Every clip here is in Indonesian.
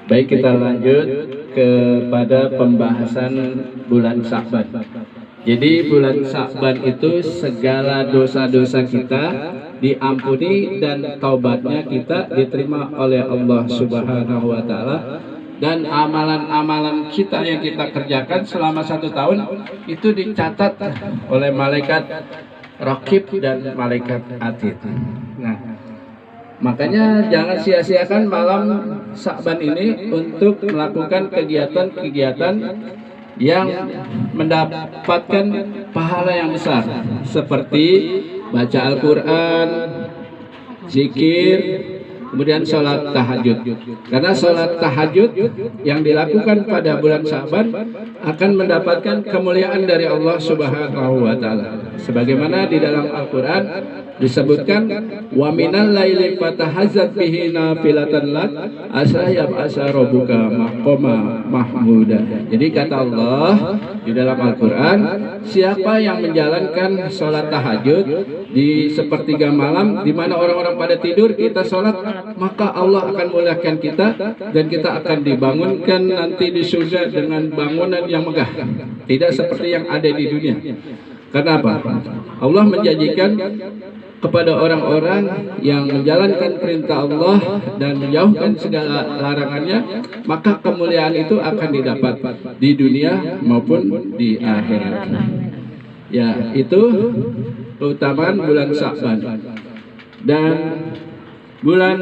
Baik, kita lanjut kepada pembahasan bulan Sya'ban. Jadi bulan Sya'ban itu segala dosa-dosa kita diampuni dan taubatnya kita diterima oleh Allah Subhanahu wa Ta'ala, dan amalan-amalan kita yang kita kerjakan selama 1 tahun itu dicatat oleh malaikat Raqib dan malaikat Atid. Nah, makanya jangan sia-siakan malam Sya'ban ini untuk melakukan kegiatan-kegiatan yang mendapatkan pahala yang besar, seperti baca Al-Quran, zikir, kemudian sholat tahajud. Karena sholat tahajud yang dilakukan pada bulan Sya'ban akan mendapatkan kemuliaan dari Allah Subhanahu wa Ta'ala. Sebagaimana di dalam Al-Quran disebutkan, wa minal laili fatahazzat bihi nafilatan lak asa yab'asa rabbuka maqama mahmuda. Jadi kata Allah di dalam Al-Quran, siapa yang menjalankan sholat tahajud di sepertiga malam di mana orang-orang pada tidur, kita sholat, maka Allah akan muliakan kita dan kita akan dibangunkan nanti di surga dengan bangunan yang megah, tidak seperti yang ada di dunia. Karena apa? Allah menjanjikan kepada orang-orang yang menjalankan perintah Allah dan menjauhkan segala larangannya, maka kemuliaan itu akan didapat di dunia maupun di akhirat. Ya, itu keutamaan bulan Sya'ban. Dan bulan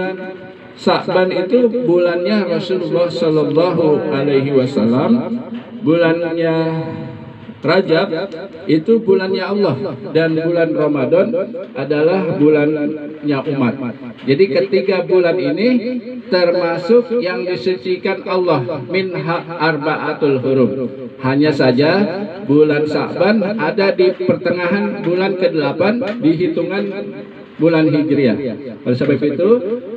Sya'ban itu bulannya Rasulullah Shallallahu Alaihi Wasallam, bulannya Rajab itu bulannya Allah, dan bulan Ramadan adalah bulannya umat. Jadi ketiga bulan ini termasuk yang disucikan Allah, minha arba'atul hurum. Hanya saja bulan Sya'ban ada di pertengahan bulan ke-8 di hitungan bulan Hijriah. Oleh sebab itu,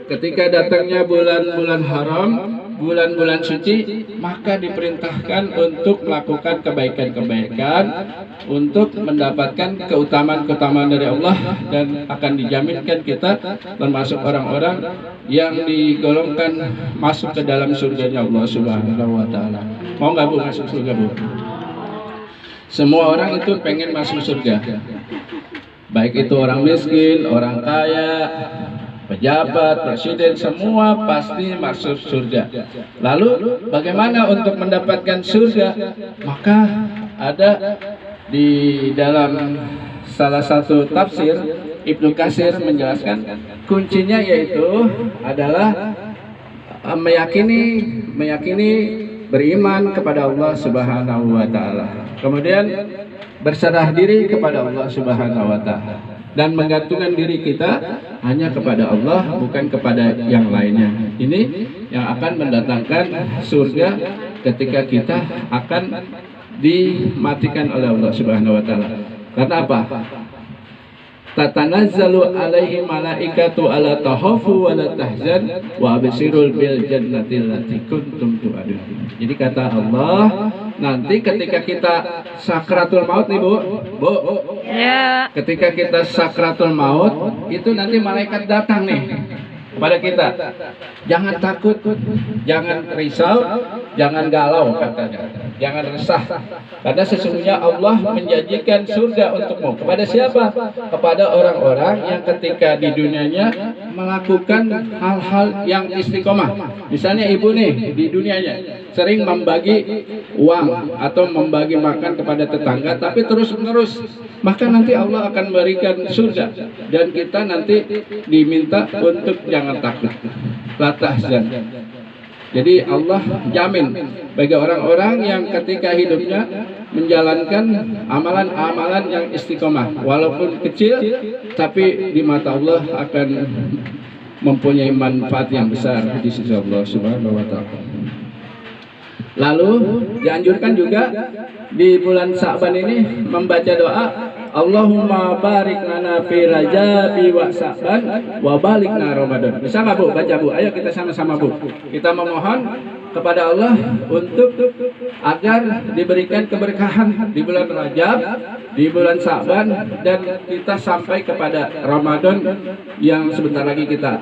ketika datangnya bulan-bulan haram, bulan-bulan suci, maka diperintahkan untuk melakukan kebaikan-kebaikan untuk mendapatkan keutamaan-keutamaan dari Allah, dan akan dijaminkan kita termasuk orang-orang yang digolongkan masuk ke dalam surganya Allah Subhanahu wa Ta'ala. Mau nggak Bu masuk surga, Bu? Semua orang itu pengen masuk surga, baik itu orang miskin, orang kaya, pejabat, presiden, semua pasti masuk surga. Lalu bagaimana untuk mendapatkan surga? Maka ada di dalam salah satu tafsir, Ibnu Katsir menjelaskan, kuncinya yaitu adalah meyakini beriman kepada Allah Subhanahu wa Ta'ala, kemudian berserah diri kepada Allah Subhanahu wa Ta'ala, dan menggantungkan diri kita hanya kepada Allah, bukan kepada yang lainnya. Ini yang akan mendatangkan surga ketika kita akan dimatikan oleh Allah Subhanahu wa Ta'ala. Karena apa? Tatanazzalu alaihi malaikatu ala tahafu wa la tahzan wa absirul bil jannati allati kuntum tu'adun. Jadi kata Allah, nanti ketika kita sakratul maut nih Bu, ya. Ketika kita sakratul maut itu nanti malaikat datang nih kepada kita. Jangan takut, jangan risau, jangan galau katanya, jangan resah, karena sesungguhnya Allah menjanjikan surga untukmu. Kepada siapa? Kepada orang-orang yang ketika di dunianya melakukan hal-hal yang istiqomah. Misalnya ibu nih di dunianya sering membagi uang atau membagi makan kepada tetangga, tapi terus-menerus, maka nanti Allah akan memberikan surga, dan kita nanti diminta untuk jangan takut, la tahzan. Jadi Allah jamin bagi orang-orang yang ketika hidupnya menjalankan amalan-amalan yang istiqomah, walaupun kecil, tapi di mata Allah akan mempunyai manfaat yang besar di sisi Allah Subhanahu wa Ta'ala. Lalu dianjurkan juga di bulan Sya'ban ini membaca doa, Allahumma barik lana fi Rajabi wa Sya'ban wa balikna Ramadan. Bisa nggak Bu? Baca Bu. Ayo kita sama-sama Bu. Kita memohon kepada Allah untuk agar diberikan keberkahan di bulan Rajab, di bulan Sya'ban, dan kita sampai kepada Ramadan yang sebentar lagi kita